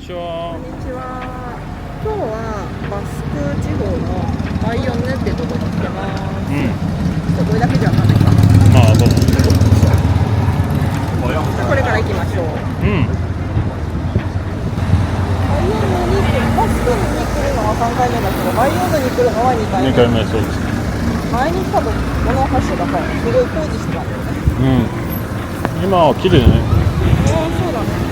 ちは。こんにちは。今日はバスク地方のバイヨンヌってとこに来てます。これだけじゃわかんないか。まあそう。これから行きましょう。バイヨンヌにバスクに来るのは3回目だけど、バイヨンヌに来るのは2回目。2回目、そうです。前に来た時、この橋がさ、すごい工事してたんだよね。今は綺麗ね。そうだね。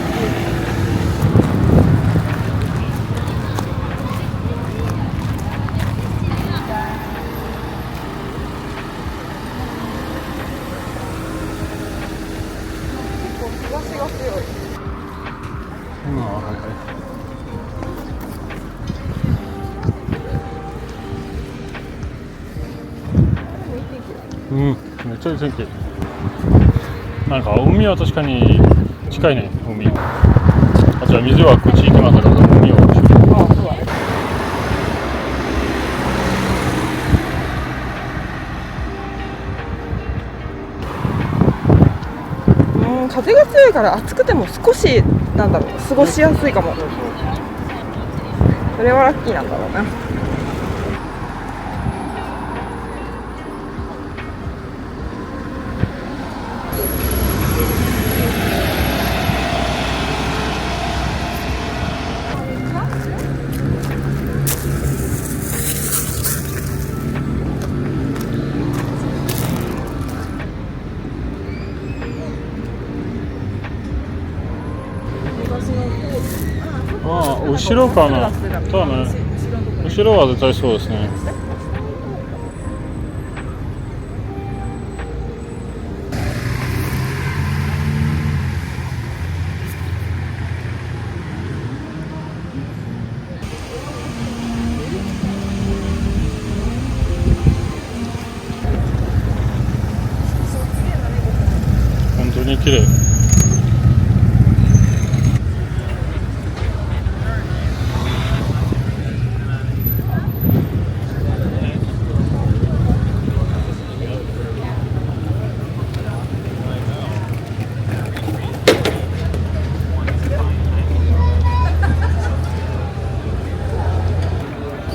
日差しが強い。めっちゃいい天気。なんか海は確かに近いね、海。あ、じゃあ水はこっち行きますから、海はこっち。そうだね。風が強いから暑くても少しなんだろう、過ごしやすいかも。それはラッキーなんだろうな。後ろかな。そうだね。後ろは絶対そうですね。本当に綺麗。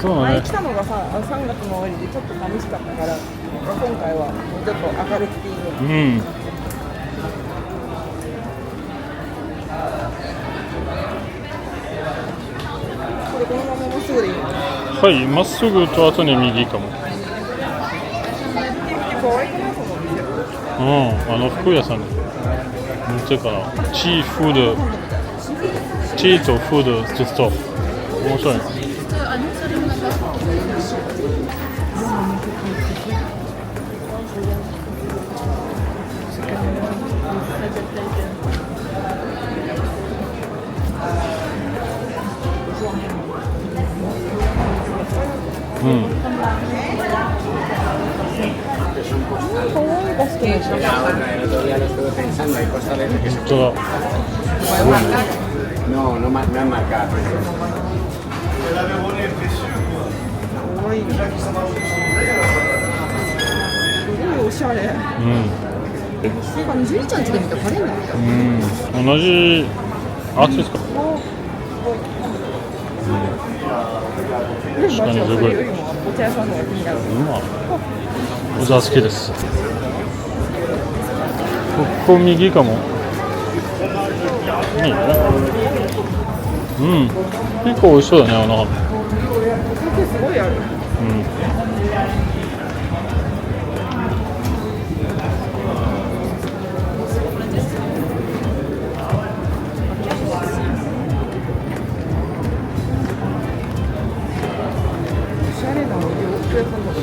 前来たのが3月の終わりでちょっと寂しかったから、今回はちょっと明るくていいね。これこのまままっすぐでいいの？はい、まっすぐと後に右かも。可愛くない？この店。服屋さん。見てから。チーフード。チーとフードストップ。面白いね。No, no es marcado. すごいおしゃれ。ジュリちゃん家で見たカレンダー。同じアーティスト。確かにすごい。お茶屋さんの方が気になる。お茶好きです。ここ右かも。いいね。結構美味しそうだね、お腹。すごいある。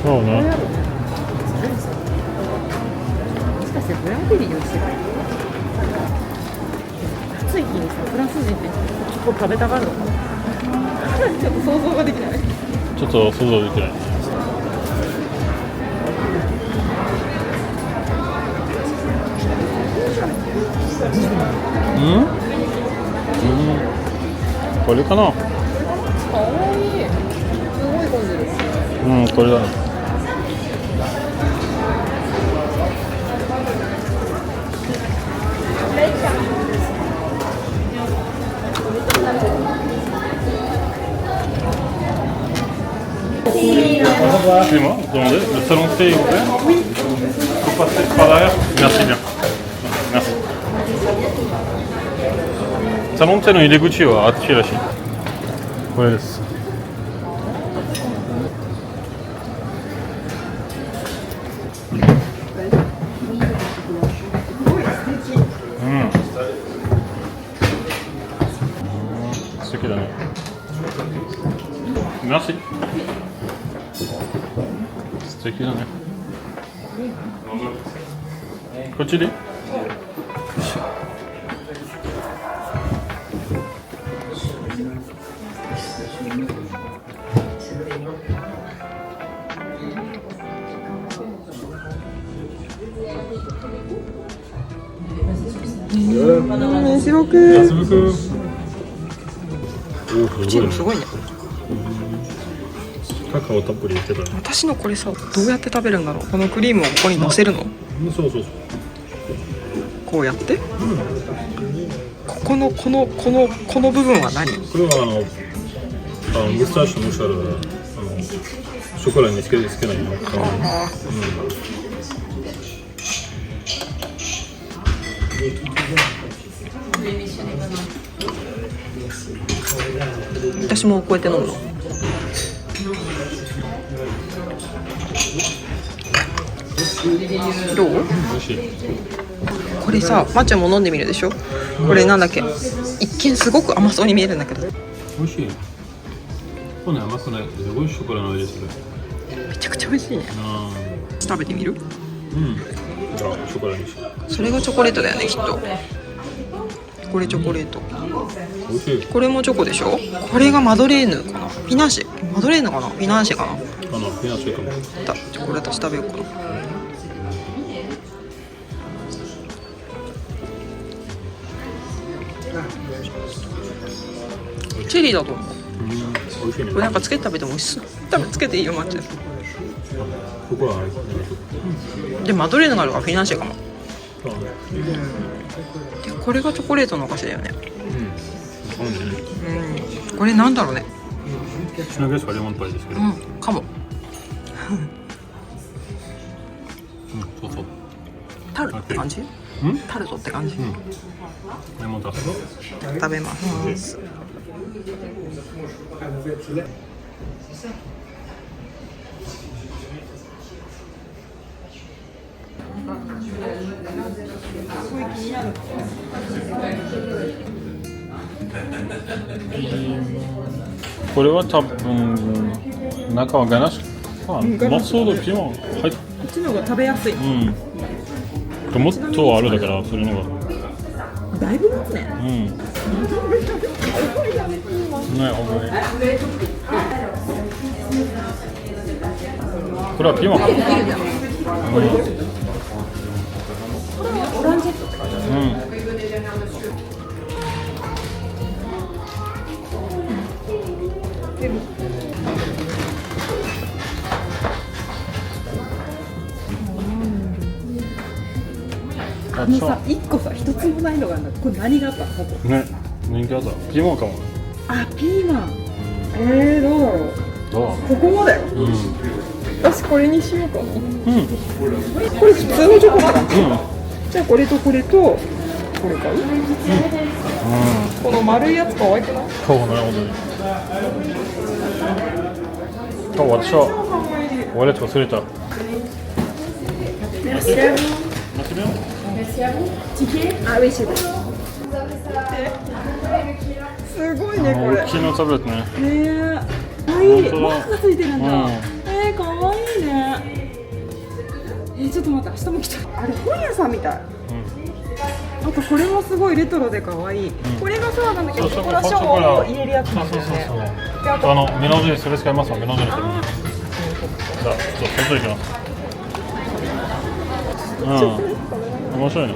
そうね。もしかしてブランデリーの違い？暑い日にさ、フランス人って結構食べたがるのかな。ちょっと想像ができない。ちょっと想像できない。これかな。かわいい。すごい混んでる。これだね。Excusez-moi, demandez. Le salon de thé est ouvert? Vous passez par derrière? Merci bien. Merci. サロンテの入り口はあっちらしい。これです。素敵だね。Merci。素敵だね。こっちで？すごくおチームすごいね。カカオたっぷり入ってたね。私のこれさ、どうやって食べるんだろう。このクリームをここに乗せるの？そうそうそう。こうやって、この部分は何？これはムスターシュのおしゃれショコラにつけないの。私もこうやって飲むの。どう？美味しい。これさ、まっちゃんも飲んでみるでしょ。これなんだっけ、一見すごく甘そうに見えるんだけど美味しい。こんな甘くないすごいショコラの味する。めちゃくちゃ美味しいね。食べてみる？じゃあショコラにしよう。それがチョコレートだよね、きっと。これチョコレート。美味しい。これもチョコでしょ。これがマドレーヌかな、フィナンシェ、マドレーヌかな、フィナンシェかな。フィナンシェかも。これ私食べようかな。チェリーだと思う。美味しいね。これなんかつけて食べても美味しそう。多分つけていいよ、まっちゃん。ショコラある。でマドレーヌがあるからフィナンシェかも。そうね。でこれがチョコレートのお菓子だよね。そうね。これなんだろうね。シナゲスはレモンパイですけど。かも。そうそう。タルトって感じ？タルトって感じ。レモンタルト。食べます。これは多分中はガナッシュ。マスオードピーマン入っこっちの方が食べやすい。もっとあるだからそれのがだいぶ持つね。ね、ほんまに。これはピーマンか。オランジェットって感じ。さ、1個さ、1つもないのがあるんだ。これ何があったの？ね、人気あった。ピーマンかも。あ、ピーマン。どうだろう。どう？ここまで。私これにしようかな。これ普通のチョコかな。じゃあこれとこれとこれか。この丸いやつ可愛くない？そうね、本当に。私は我々忘れた。あ、嬉しいです。すごいねこれ。大きいのタブレットね。かわいい。マークがついてるんだ。かわいいね。ちょっと待って、明日も来た。あれ本屋さんみたい。あとこれもすごいレトロで可愛い。これがそうなんだけど、ショコラショーを入れるやつなんだよね。メノジェそれ使いますわ。メノジェじゃあ、外行きます。面白いね。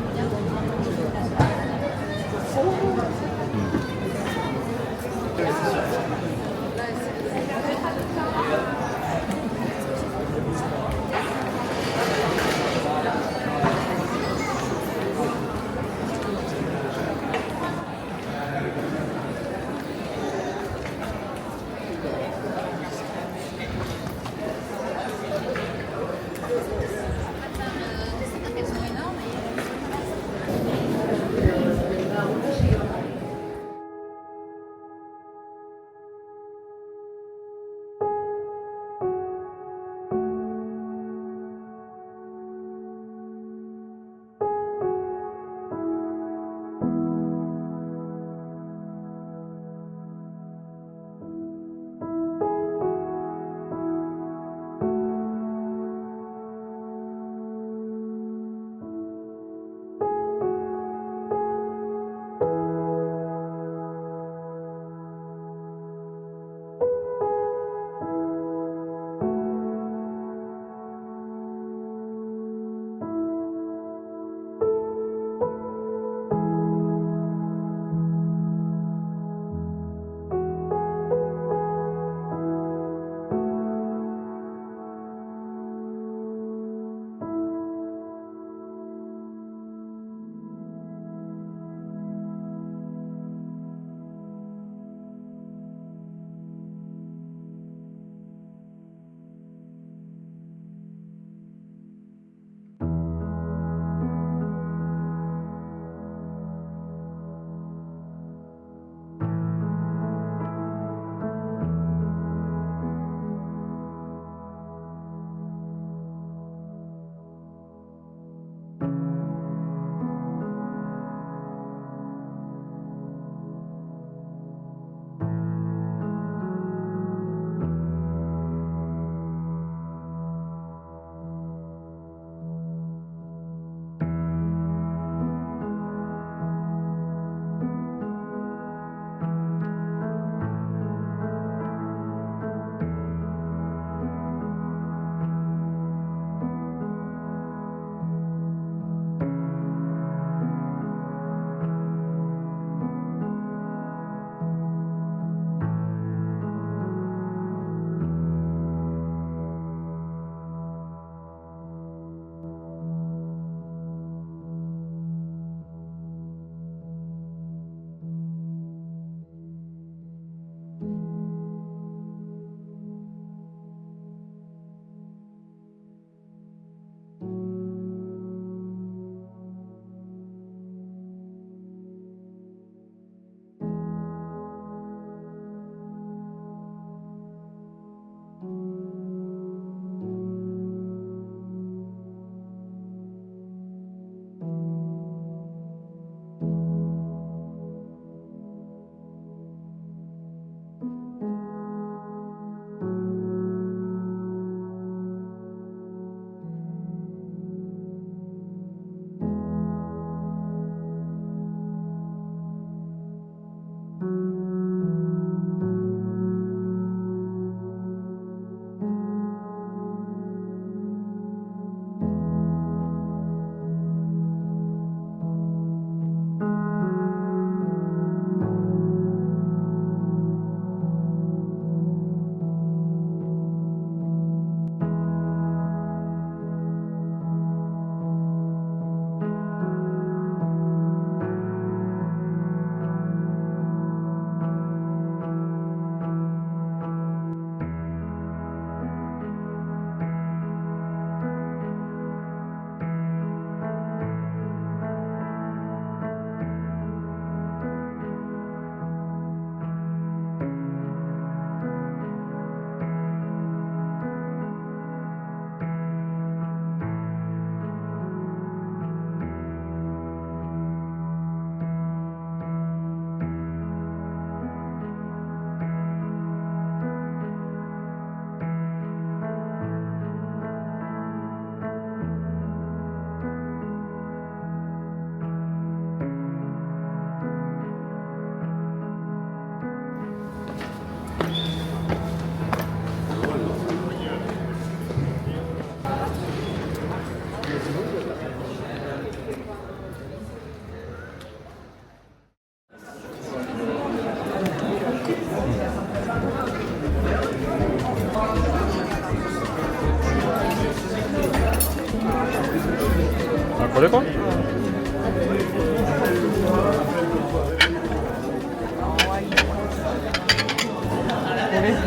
これか？これ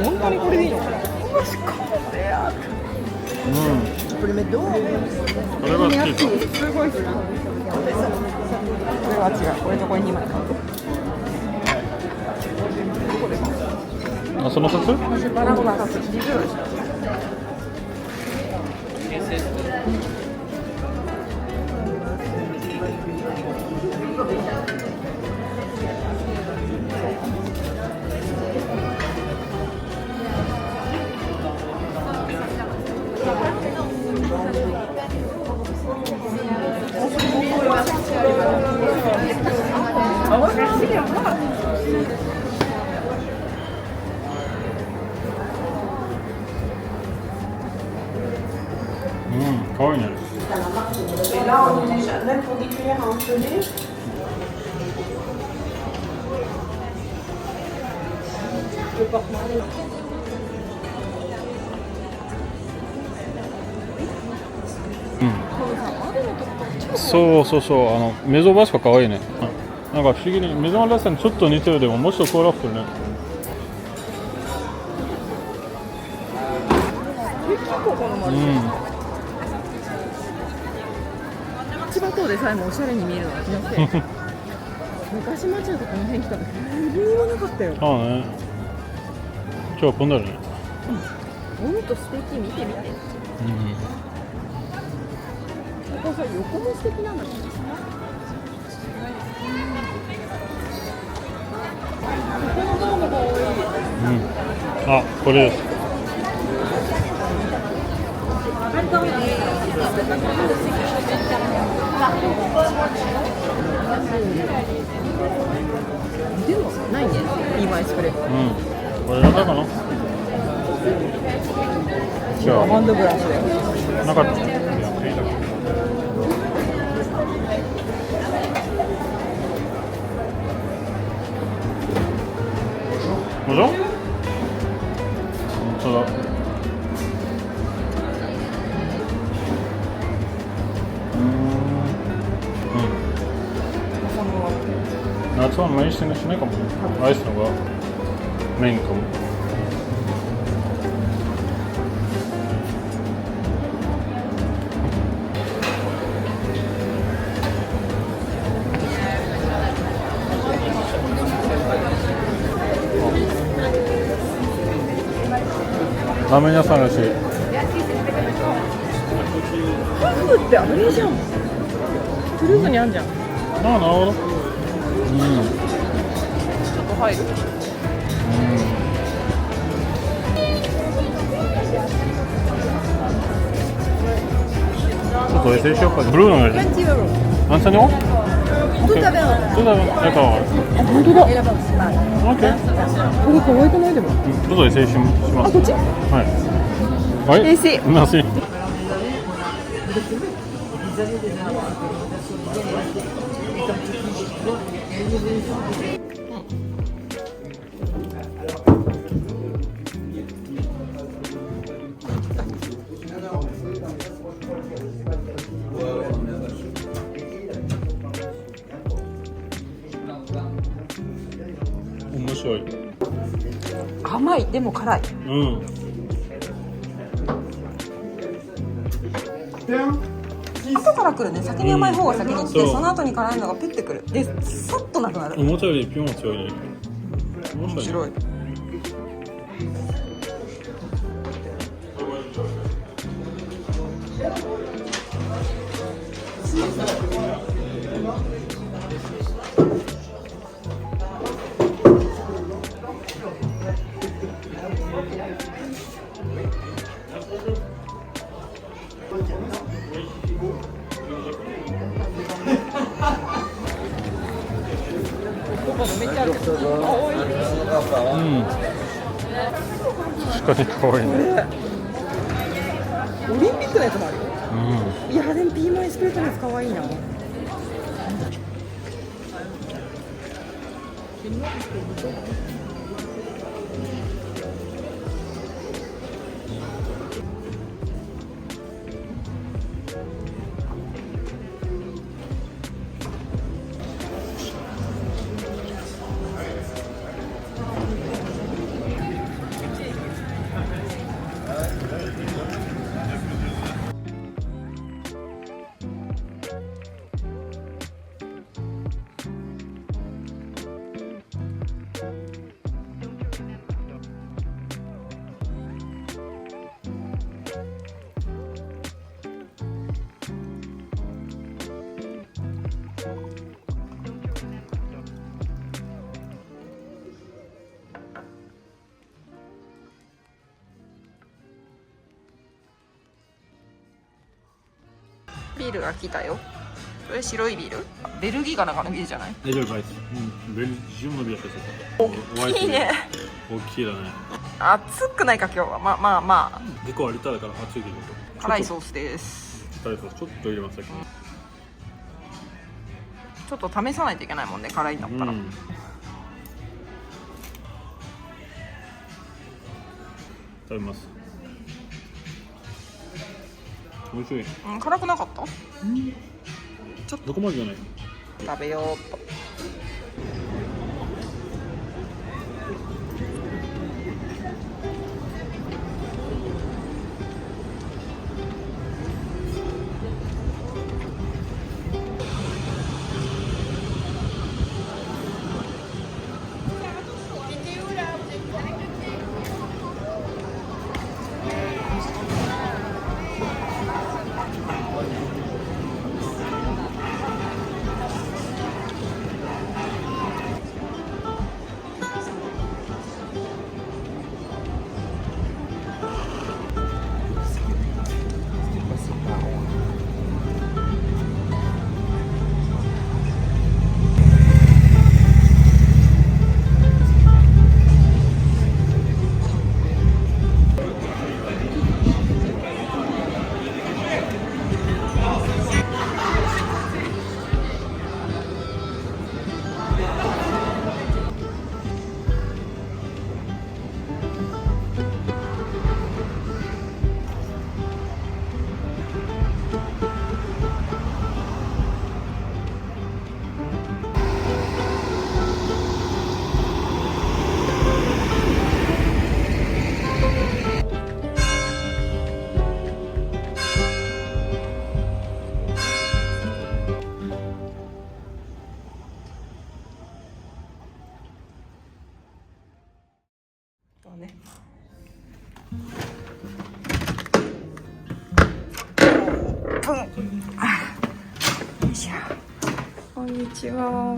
本当にこれでいいのかな。マジか。うん。これは好きか。すごい好き。これは違う。これとこれ2枚買う。どこで買う？あ、その2つ？私バラバラ2つ。20ドルした。うん、かわいいね。うん。そうそうそう、メゾンバスカかわいいね。なんか不思議にメゾンラッサにちょっと似てるでももうちょっとコーラフルね。うん。千葉島でさえもおしゃれに見えるのは気のせい。昔町だとこの辺来たの何にもなかったよ。ああね。今日はこんなのね。ほんと素敵、見て見て。うん。ここさ、横も素敵なんだけどさ。このドームが多い。うん。あ、これです。でもないね、リーバイスプレー。うん。これなかったかな。じゃあハンドブラシだよ。なかった。もちろん？そうだ。夏はメインしてないかも。アイスのがメインかも。ラーメン屋さんらしい。ハフってあれじゃん。トゥルーズにあんじゃん。ああ、なるほど。うん。ちょっと入る。ちょっと衛生しようか。ブルーのがいい。何歳にも？Tout à fait. D'accord. 本当だ。OK。これ可愛くないでも。どうぞ衛生します。あ、こっち？はい。はい。Merci. Merci. 面白い。甘い、でも辛い。うん。後から来るね。先に甘い方が先に来て、その後に辛いのがピュッてくる。で、さっとなくなる。おもちゃよりピュンは強いね。面白い。めっちゃある。うん。確かに可愛いね。オリンピックのやつもあるよ。うん。いやでもピーマンエスプレッソのやつ可愛いな。ビールが来たよ。それ白いビール？ベルギーかなんかのビールじゃない？大丈夫、バイス。ベルジウムのビールだった大きいね。大きいだね。暑くないか今日は。まあ結構ありただから熱いけど。辛いソースです。辛いソースちょっと入れます先に。ちょっと試さないといけないもんね、辛いんだったら。食べます。美味しい。辛くなかった？どこまでじゃない。食べようっと。こんにちは。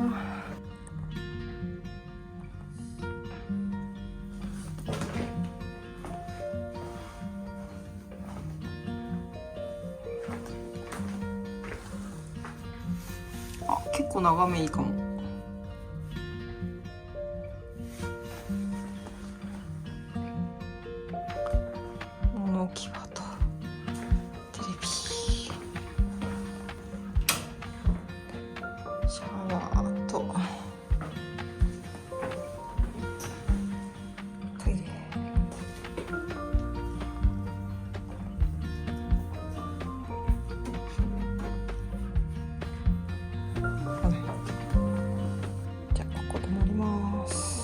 結構眺めいいかも。物置き場とテレビ、シャワーとトイレ。じゃあここ泊まります。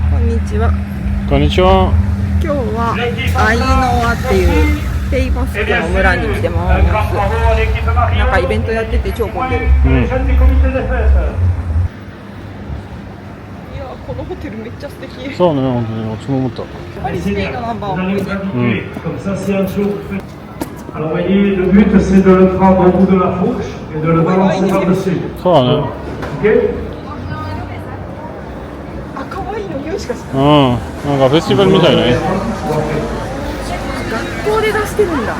こんにちは。こんにちは。今日はアイノワっていうペイバスクの村に来てます。なんかイベントやってて超混んでる。いやこのホテルめっちゃ素敵。そうね、本当に私も思った。スペインのナンバー思い出。Alors voyez, le but c'est de le prendre au bout de la fourche et de le balancer par-dessus. そうだね。 Ok? あ、可愛いの匂いしかしない。なんかフェスティバルみたいね。学校で出してるんだ。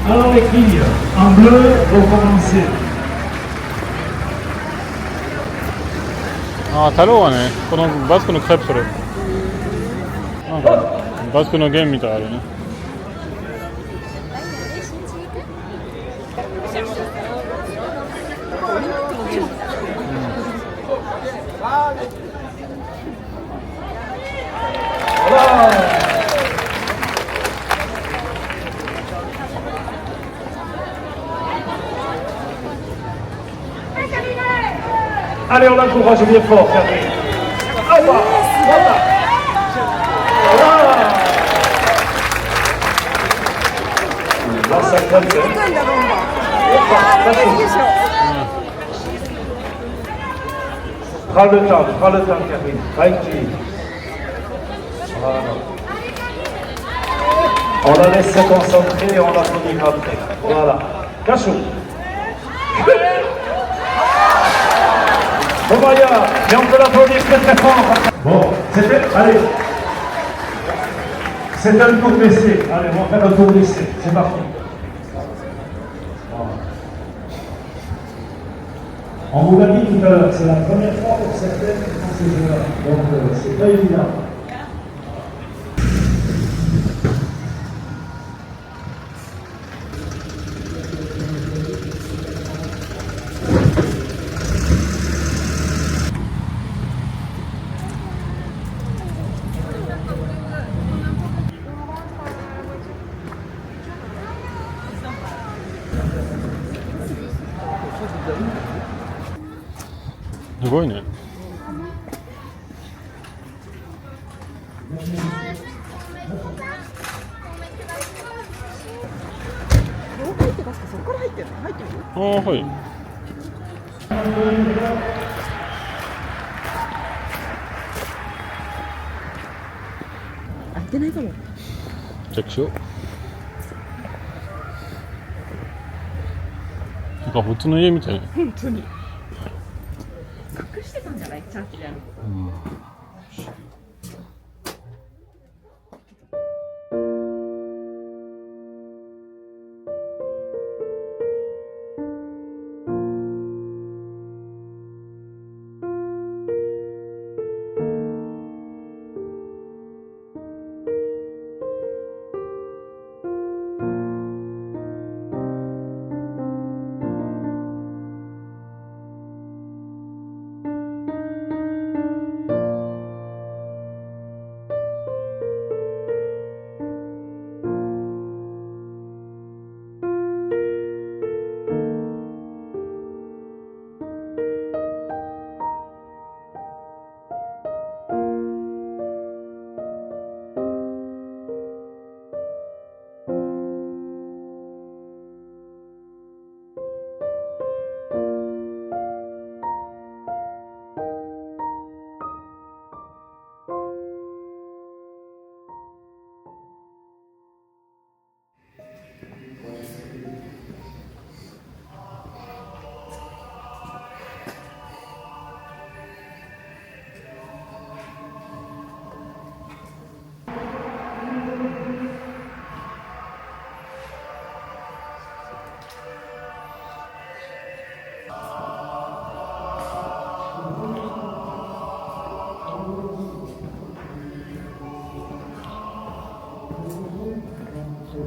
Alors les filles, en bleu, vous commencez. 太郎はね、このバスクのクレープそれ。なんかバスクのゲームみたいあるね。Allez, on encourage bien fort, Catherine. Ah, voilà. Là, ça calme. 高いんだロンバあーいいでしょ Prends le temps, Catherine. Tranquille. Voilà. On la laisse se concentrer et on l'applaudit après. Voilà. Cachou. Bon, Maya, et on peut l'applaudir très très fort. Bon, c'était. Allez. C'est un tour d'essai. Allez, on va faire un tour d'essai. C'est parti. Voilà. On vous l'a dit tout à l'heure, c'est la première fois pour certaines qui font ces jeux-là. Donc, c'est pas évident.すごいね。どう入ってますかそこから入ってるの入ってるよああ、はい。開いてないかもチェックしよう。なんか普通の家みたい。本当に隠してたんじゃないちゃんとやる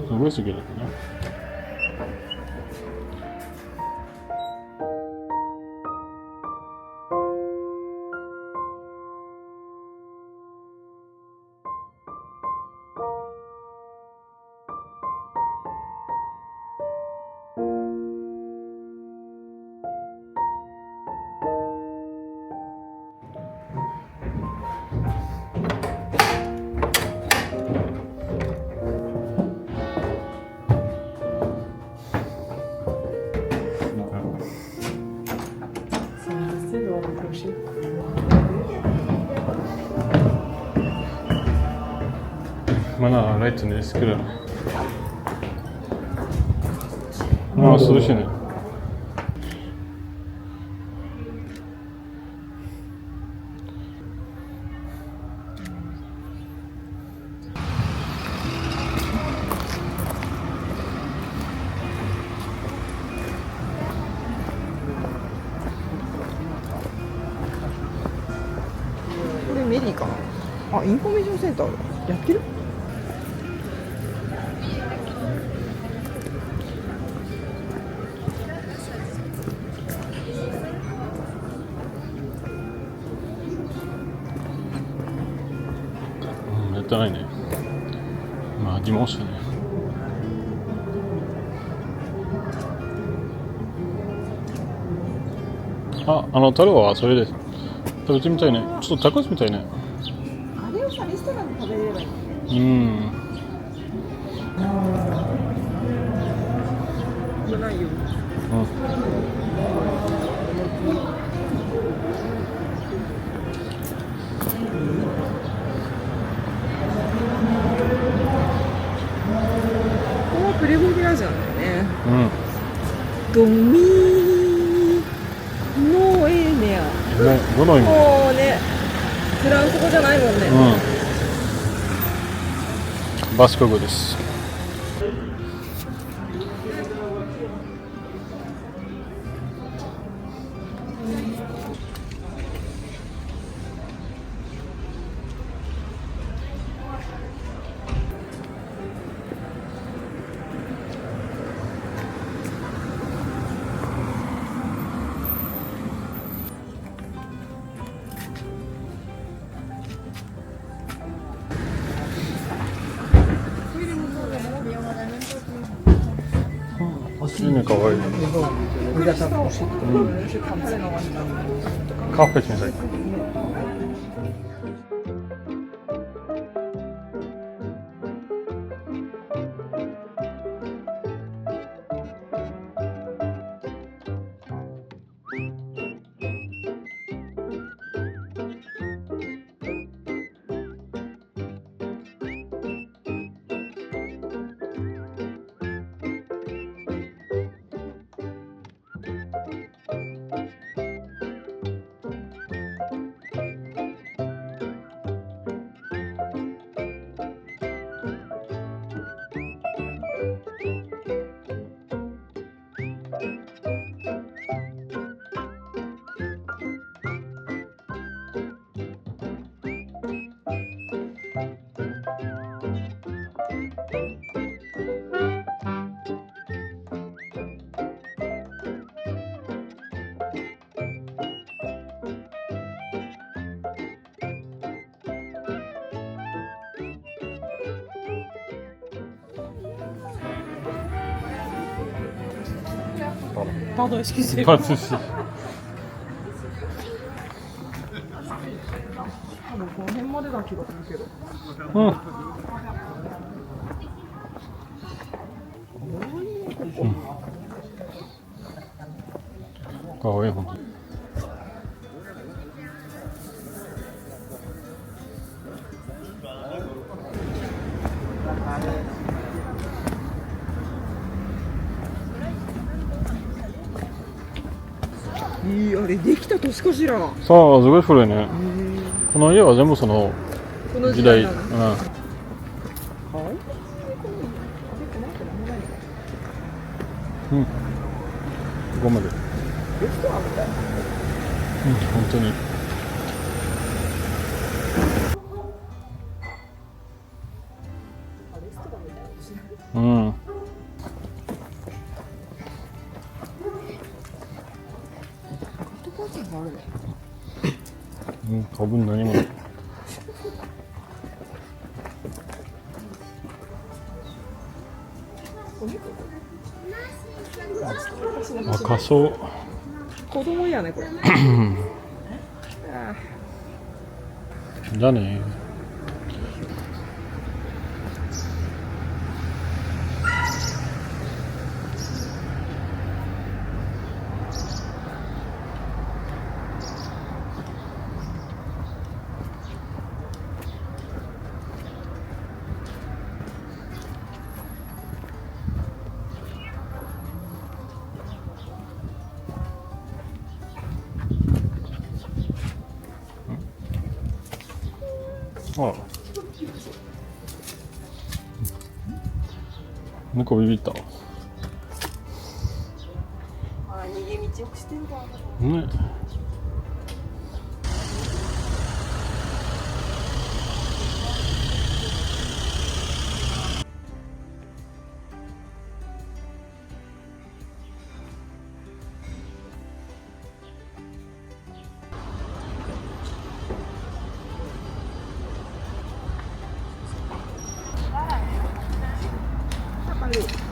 すごいすぎるね。Mana right ne skra. No, solution.これメリーかなあインフォメーションセンターやってるやってないね。まあ疑問したね。あ、太郎はそれで食べてみたいね。ちょっとタコスみたいね。あれをさレストランで食べれればいい。うん。危ないよ。ここはプレボビラジャンだよね。ドミノエネア。ね、どの意味？もうね、フランス語じゃないもんね。バスク語です。いいね、かわいい。カフェみたい。Pardon, excusez-moi. Pas de soucis. この辺までだ気がするけど。かわいい、ほんとに。あれできた年かしら。さあ、すごい古いね。この家は全部そのこの時代。なの。ここまで。本当に。多分何もない。赤そう。子供やねこれ。じゃあね。ああ、猫ビビったわ。逃げ道をしてんだ。ね。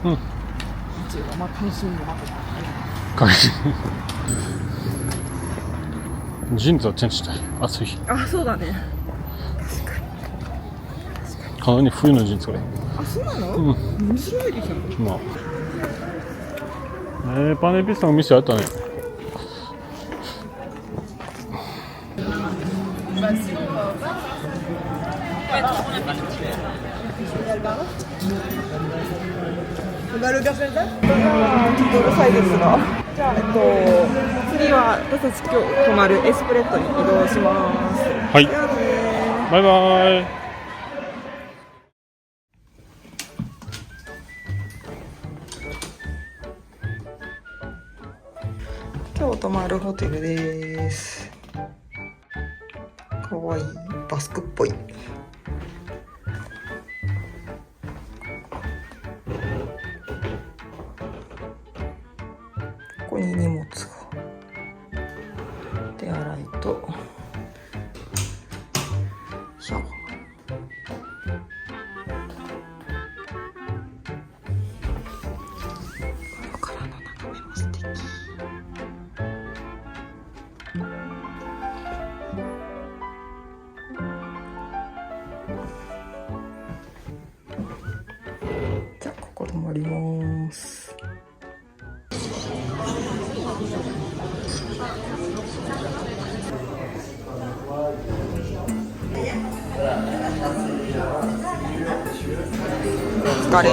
うん。まあ関心も会心。ジーンズはチェンジしたい。暑い日。あ、そうだね。完全に冬のジーンズこれ。あ、そうなの？うん。面白いでしょ。まあ。パネピスタの店あったね。バルガセンだ。ちょっとうるさいですが。じゃあ次は私たち今日泊まるエスプレットに移動します。はい。じゃあね。バイバイ。今日泊まるホテルです。かわいいバスクっぽい。ここに荷物が。手洗いとシャワー。ここからの眺めも素敵。じゃあここ泊まります。お疲れ。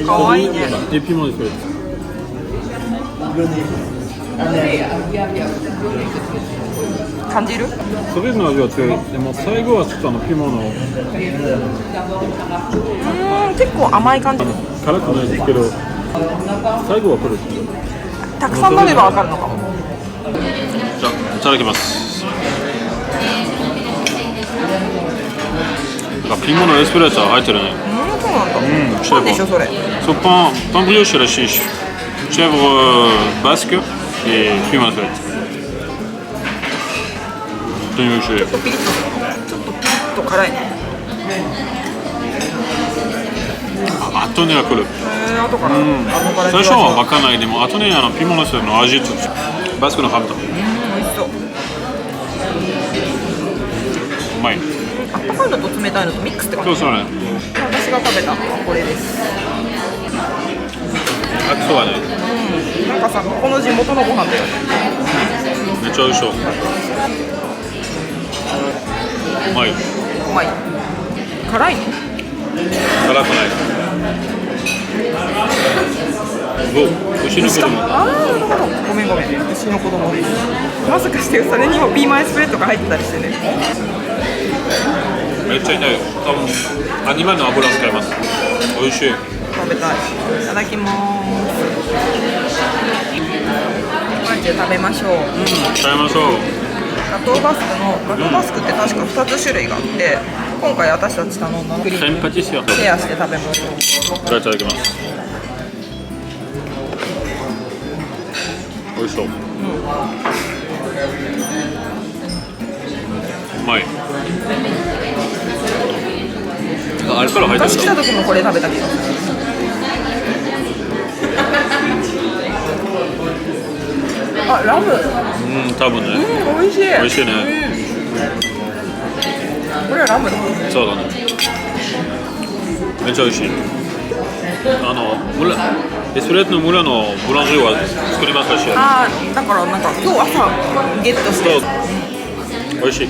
かわいいね。エピもですよ。感じる？それぞれの味は強い。でも最後はちょっとピモの結構甘い感じ。辛くないですけど、最後は来る。たくさん飲めばわかるのかも。じゃあいただきます。ピモのエスプレッソ入ってるね。そうなんだ。パンでしょそれ。そうパンブリオッシュらしいし、チェブバスクetピモのエスプレッソ。本当に美味しい。ちょっとピリッと辛いね。後には来る。後から。最初は分かんないでも後にピモのエスプレッソの味とバスクのハムと。美味しそう。うまい。あったかいのと冷たいのとミックスって感じ。そうね。私が食べたのはこれです。あ、そうだね。なんかさ、この地元のご飯だよね。めっちゃ美味しそう。うまい。うまい。辛いの？辛くない。牛の子供。ああ、なるほど。ごめん。牛の子供です。まさかしてそれにもピーマンエスプレットが入ってたりしてね。めっちゃ痛いよ。多分アニマルの油を使います。美味しい。食べたい。いただきます。マジで食べましょう。食べましょう。ガトーバスクって確か2つ種類があって、今回私たち頼んだクリームパティシエ。シェアして食べましょう。これいただきます。美味しそう。うまい。あれから入って昔来た時もこれ食べたけど。あ、ラム。多分ね。美味しい。美味しいね。これはラムだ。そうだね。めっちゃ美味しい。エスプレッソの村のブランジーは作りましたし。ああ、だからなんか今日朝ゲットして。美味しい。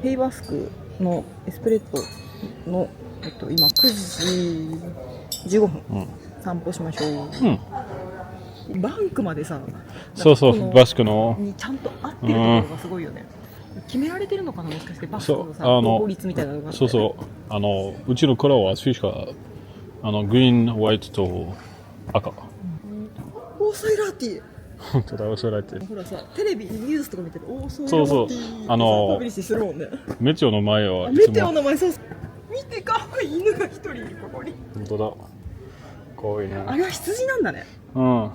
ペイバスクのエスプレッソの、今9時15分、散歩しましょう。バンクまでさ、そうバスクのにちゃんと合ってるところがすごいよね。決められてるのかな、もしかしてバスクのさ法律みたいなのがあって。うちのカラーは確かグリーン、ホワイトと赤。オーサイラーティ本当だ、おしゃれって。ほらさ、テレビニュースとか見てる。おお、そうそうそうパブリッシュするもんね。メテオの前はいメつも。テオの前、そう。見て、かわいい犬が一人いる、ここに。本当だ。かわいいね。あれは羊なんだね。うん。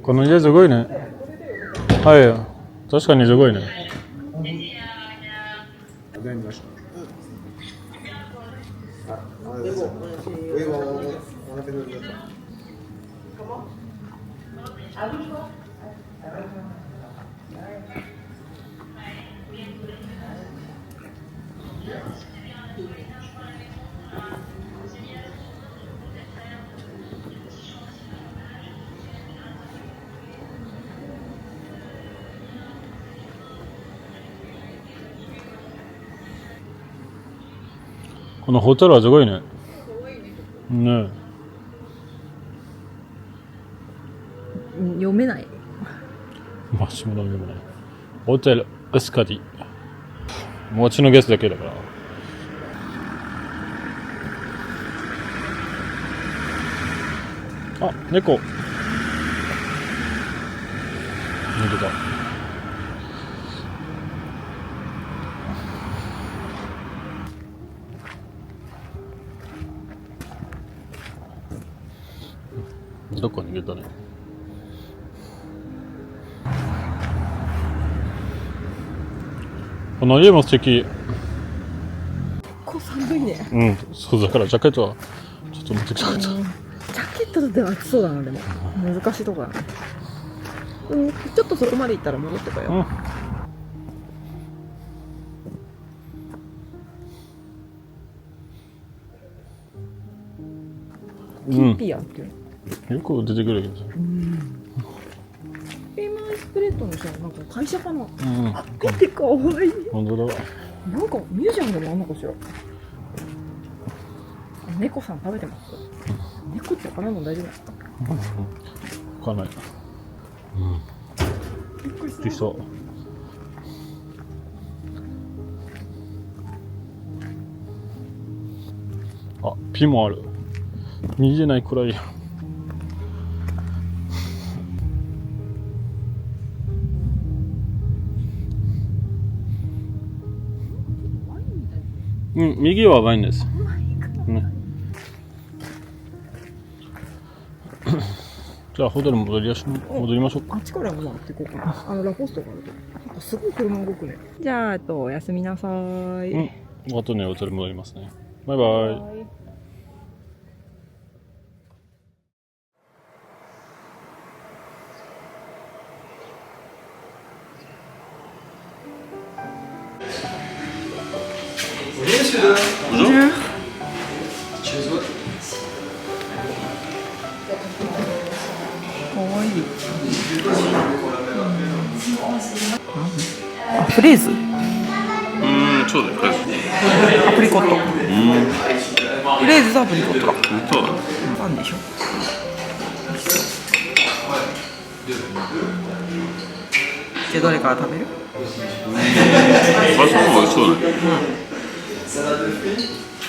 この家すごいね。はい。確かにすごいね。このホテルはすごいね。ね読めない。え。マシモダメでもない。ホテルエスカディ。街のゲストだけだから。あ、猫。寝てた。どこに逃げたね。この家も素敵。こう寒いね。うん、そうだからジャケットはちょっと持ってきたかった。ジャケットだって暑そうだな、でも。難しいとこだね。ちょっとそこまで行ったら戻ってこよう。キーピアっていうの。よく出てくるけどさ。ピーマンエスプレッドのさ、なんか会社かな。うん。見てかわいい。本当だ。なんかミュージアムでもあんのかしら。猫さん食べてます。猫って辛いもん大丈夫ですか。わかんない。びっくりびっくりした。あ、ピもある。見えないくらい。うん、右はワインです。ね、じゃあホテル戻りましょうか。あっちからも回っていこうかな。ラポストがあると。なんかすごい車動くね。じゃあ、おやすみなさい。うん。あとね、ホテル戻りますね。バイバイ。Bonjour. かわいい。あ、フレーズ。そうだよ、アプリコット。フレーズとアプリコットだ。そうだ。パンでしょ。じゃあどれから食べる？パスタも美味しそうだね。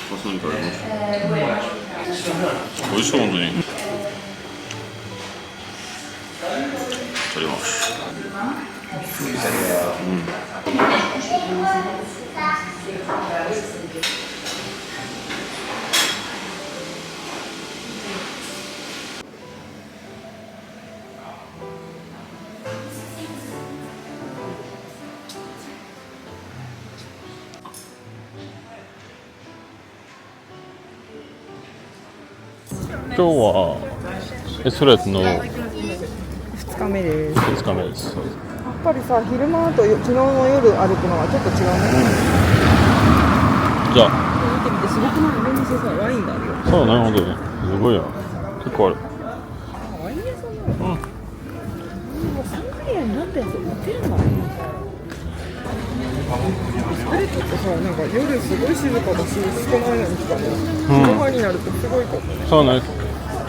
パスタにから美味しそう、本当に。取ります。今日はエスプレッソの2日目です。 2日目です。やっぱりさ、昼間と昨日の夜歩くのはちょっと違うね。じゃあ見てみて、すごくない？上にさ、ワインがあるよ。そうだね、本当にすごいよ。結構ある。ワイン屋さんなの？もうサングリアになったやつ売ってるんだね。レットってさ、なんか夜すごい静かだし、少ないのに来たの。昼間になるとすごいかもね。そうね。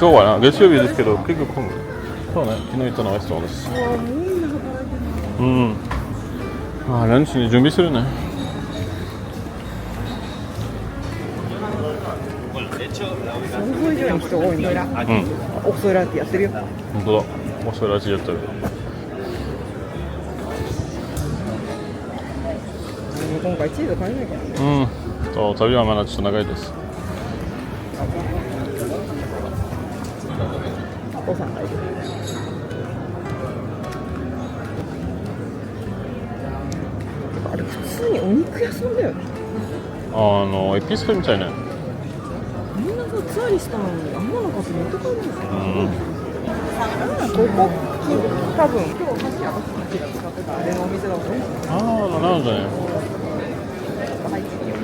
今日はな、月曜日ですけど、結構混む。そうね、昨日行ったのはレストランです。ああ、もうみんな働いてる。うん。まあ、ランチに準備するね。想像以上に人が多いんだ。オクソラティやってるよ。本当だ。おそらくやってる。今回チーズ買えないからね。うん。そう、旅はまだちょっと長いです。お父さんがいる。あれ普通にお肉屋さんだよね。エピスクみたいね。みんなさツアリしたのにあんなのかって持って帰るの。ここ多分今日さっき私たちが使ってたあれのお店だと思う。ああ、なるほどね。入ってるよ。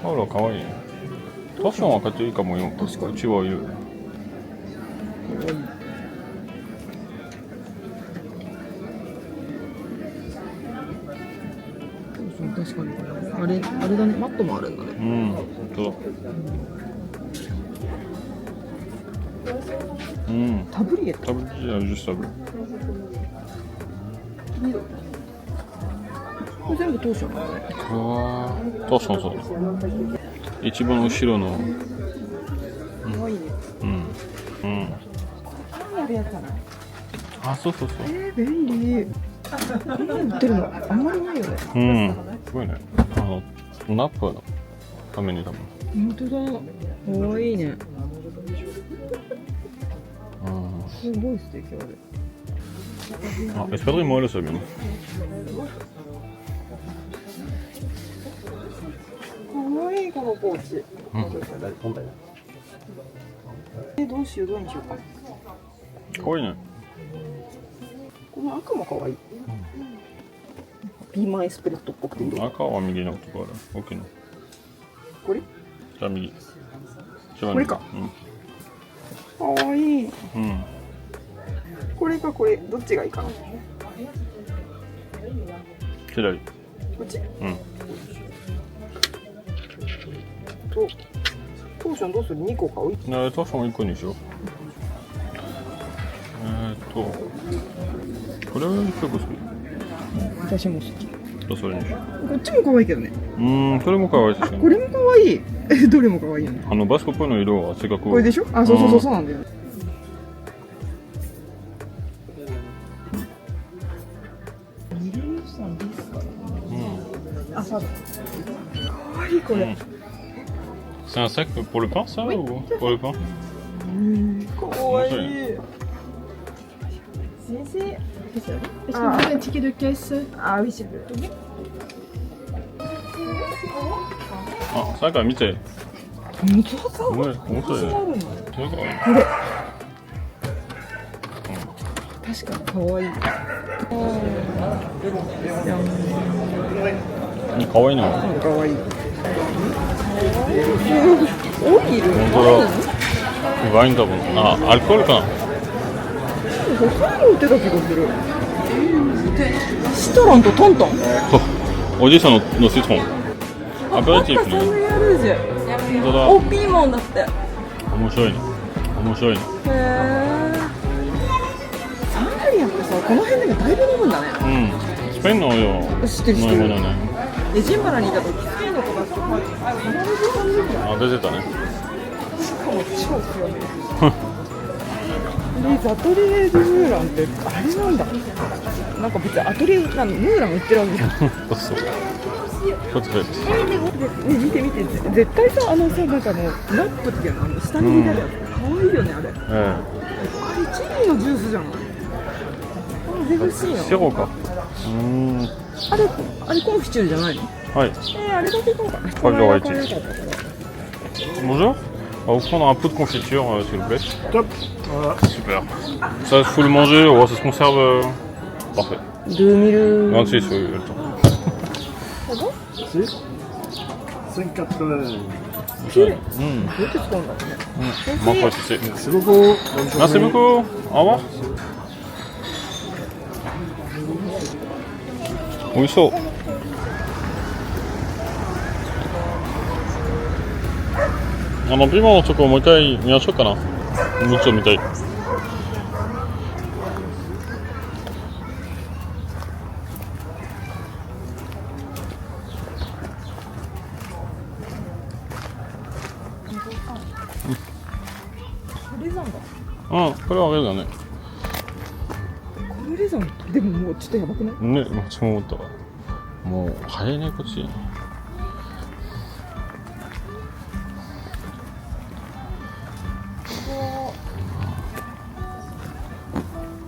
タオルは可愛いね。ファッションは買っていいかもよ。確かうちはいる。確かにあれだね、マットもあるんだね。うん、本当だ。うん。タブリエット。タブリエ、justeタブ。これ全部当初なのね。確かにそうだ。一番後ろの。可愛いね。うん。うん。やるやつだな。あ、そうそうそう。便利。こんなの売ってるのあんまりないよね。うん。すごいね。ナップのために多分。本当だ。可愛いね。すごい素敵あれ。Ah, espadrille moi là, ça bien. 可愛いこのポーチ。どうしようにしようか。可愛いね。この赤も可愛い。ピーマンエスプレットっぽくて色。赤は右のとこある。大きいの。これ？じゃあ右。これか。可愛い。うん。これかこれどっちがいいかな。左。こっち？うん。トーションどうする？2個買う？トーション1個にしよう。これは結構好き。私も好き。それにしよこっちも可愛いけどね。それも可愛いですね。これも可愛い。どれも可愛いよね。バスコっぽいの色はせっかく。これでしょ？あ、そうなんだよ。あ、そうだ。可愛いこれ。C'est un sac pour le pain, ça, ou pour le pain? 可愛い。先生、est-ce que vous avez un ticket de caisse? Ah oui, s'il vous plaît. あ、さっき見て。本当だ。面白いね。それか。これ。確かに可愛い。可愛いの。可愛い。オイル。本当だ。ワインだもん。アルコールかな。他に売ってた気がする。シトロンとトントン。そう。おじいさんのシトロン。アペラティフね。本当だ。お、ピーマンだって。面白いね。面白いね。へえ。サンダリアってさ、この辺でだいぶ飲むんだね。うん。スペインのよ。知ってる知ってる。飲み物ね。エジンバラにいた時、スペインの子があ、出てたね。しかも超強め。ザトリエ・ドゥ・ムーランってあれなんだ。なんか別にアトリエなのムーラン売ってるわけじゃん。そう。ちょっとね、見て見て、絶対さ、なんかラップっていうの下に見たるやつ、可愛いよねあれ。あれチリのジュースじゃない。ヘルシーな。シロか。あれコンフィチュールじゃないの？はい。あれだけどうかな。これが一。Bonjour. On va vous prendre un pot de confiture, s'il vous plaît. Top. Voilà. Super. Ça, faut le manger, ça se conserve. Parfait. 26, oui, le temps. Si. 5,80. ちろん。うん。どうやって使うんだろうね。まあこれちっちゃい。Merci beaucoup. Au revoir. 美味しそう。ピーマンのチョコをもう一回見ましょうかな。もうちょっと見たい。レザンだ。うん、これはあれだね。これレザンでももうちょっとやばくない？ね、私も思ったわ。もう早いねこっち。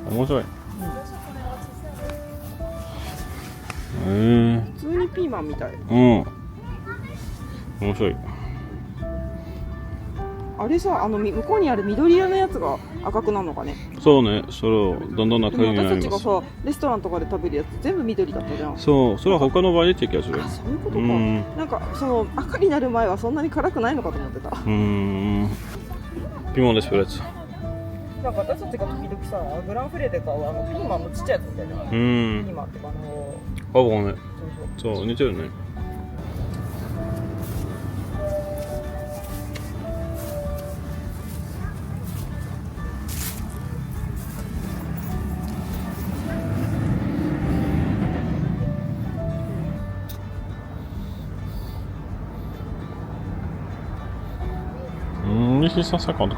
面白い。普通にピーマンみたい。うん。面白い。あれさ、向こうにある緑色のやつが赤くなるのかね。そうね、それをだんだん仲良くな私たちがります。さレストランとかで食べるやつ全部緑だったじゃん。そう、それは他の場合でって気がする。そういうことか。うんなんかその赤になる前はそんなに辛くないのかと思ってた。ピーマンです、フレッツ。なんか私たちが時々さグランフレで買うピーマンのちっちゃいやつみたいな。ピーマンってかあ、ごめん。そうそう、似てるね。Ici 150 quoi.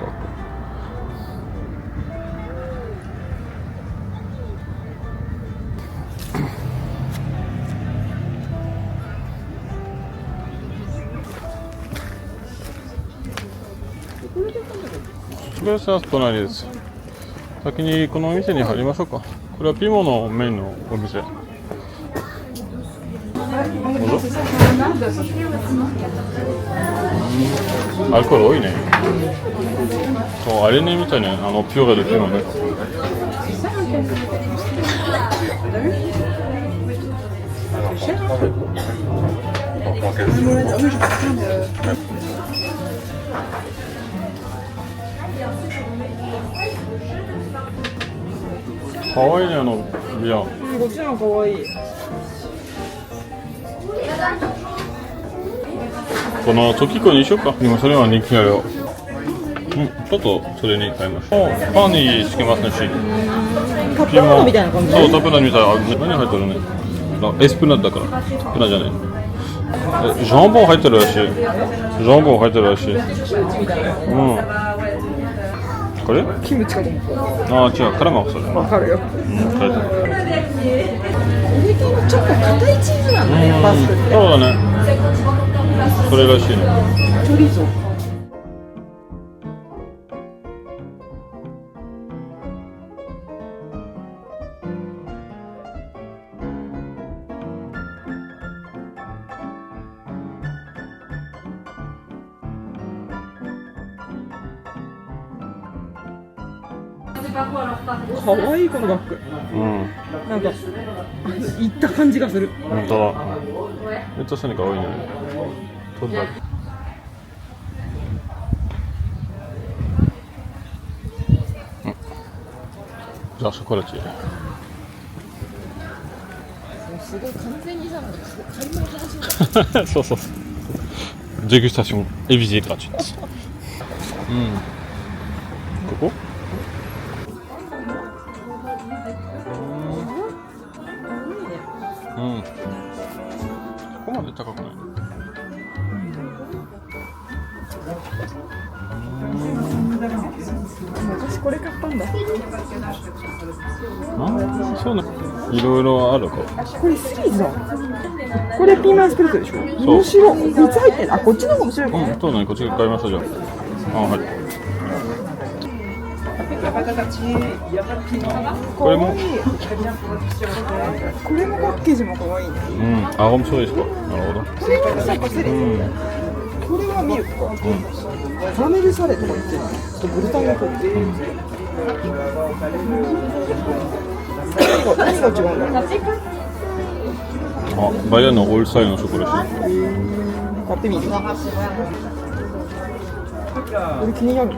それはさ、隣です。先にこのお店に入りましょうか。これはピーモのメインのお店。アルコール多いね。そう、あれねみたいね、ピュアでピーマンね。かわいいね、ビア。こっちのかわいい。このトキコにしようか。今それは人気あるよ。ちょっとそれに変えましょう。パンにつけますねし。カップラーメンみたいな感じ。そう、タプナみたいな。何入ってるね。エスプナだから。プナじゃない。ジャンボン入ってるらしい。ジャンボン入ってるらしい。これ？キムチかと思った。ああ、違う、カラマそれ。わかるよ。書いてる。これちょっと硬いチーズなんだね、バスクって。そうだね。それらしいね。チョリゾ。かわいいこのバッグ。なんかいった感じがする。本当だ。めっちゃ背が多いね。取った。じゃあショコラティエ。すごい完全にさ、なんか買い物楽しんだ。そうそうそう。Dégustation et visite gratuite. ここ？ここまで高くない。私これ買ったんだ。そうね。いろいろあるか。これシリーズだ。これピーマンスプレッドでしょ。面白い。3つ入ってる。あ、こっちの方が面白いかも。そうね、こっち買いましたじゃん。はい。これも。これもパッケージも可愛いね。あ、面白いですか。なるほど。これはさ、パセリ。これはミルクか。カラメルサレとか言ってる。ブルタンがこっち。何が違うんだろう。あ、バイヤーのオールスタイルのショコラシー。買ってみる。これ気になる。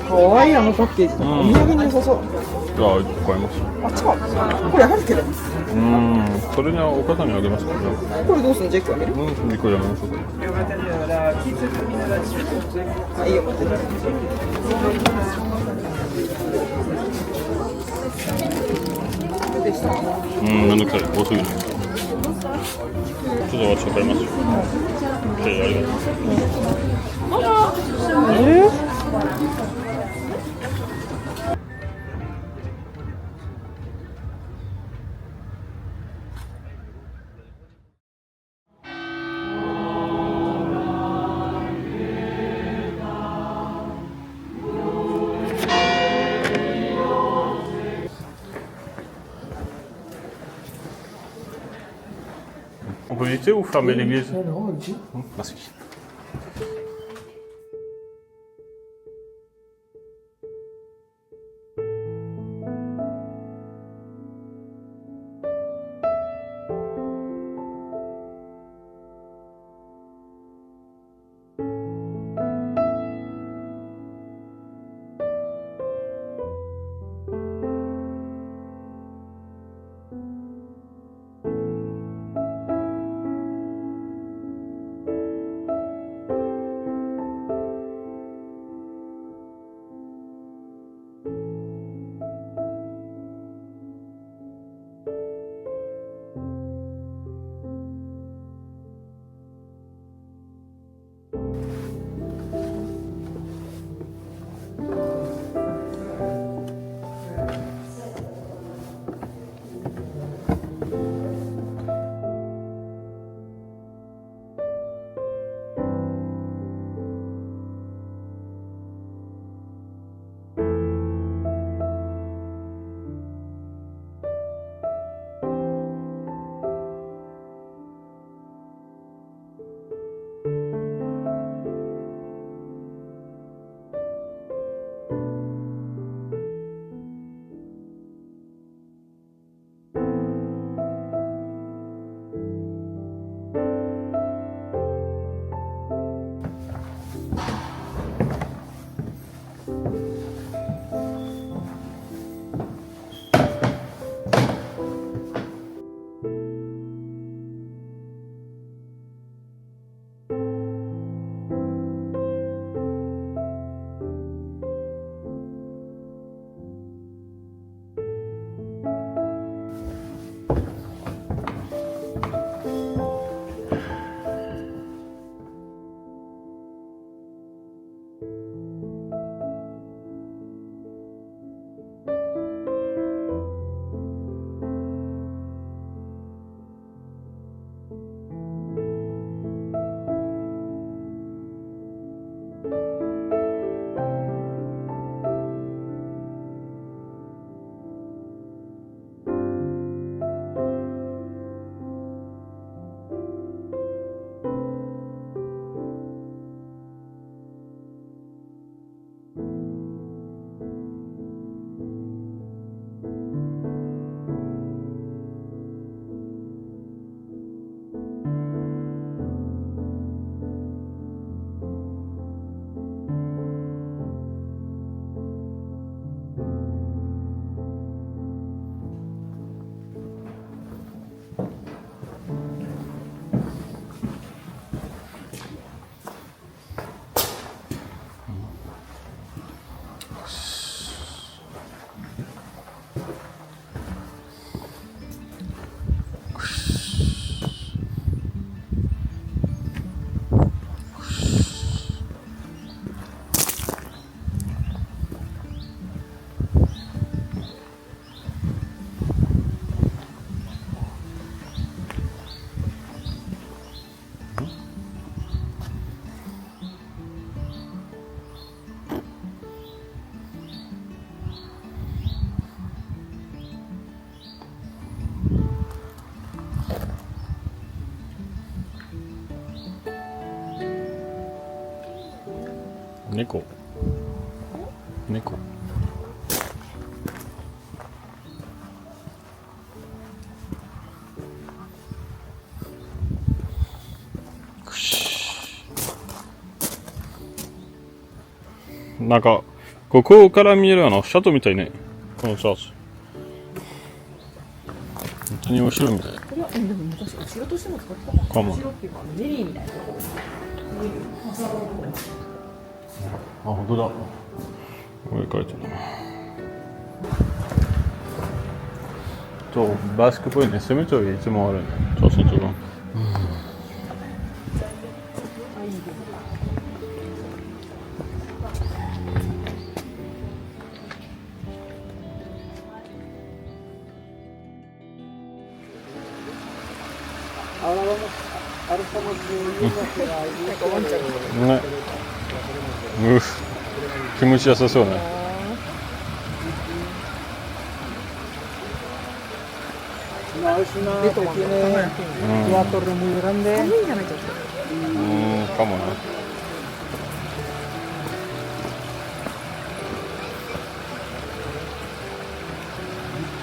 かわいいパッケージ。お土産に良さそう。じゃあ買います。あ、違う。これあるけど。それにはお母さんにあげますからね。これどうすんの？ジェックあげる？2個やめましょうか。あ、いいよ、持ってる。でした。めんどくさい。多すぎる。ちょっと私買いますよ。ありがとう。On peut visiter ou fermer l'église? Non, ici. Merci.猫猫なんか、ここから見えるシャトーみたいね。このチャーチ。本当にお城みたい。これはでも昔お城としても使ってたかも。お城っていうかゼリーみたいなとこあ、本当だ。これ書いてるな。そう、バスクっぽいね。セメトリーいつもあるね。そうそうそう。ね。気持ちよさそうね。レトロな考えて寒いんじゃないちょっとかもね。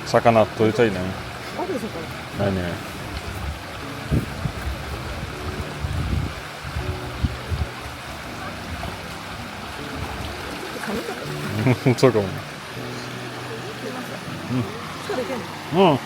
魚取りたいね。あるそこらないね。寒かったそうかもね。疲れてんのうん。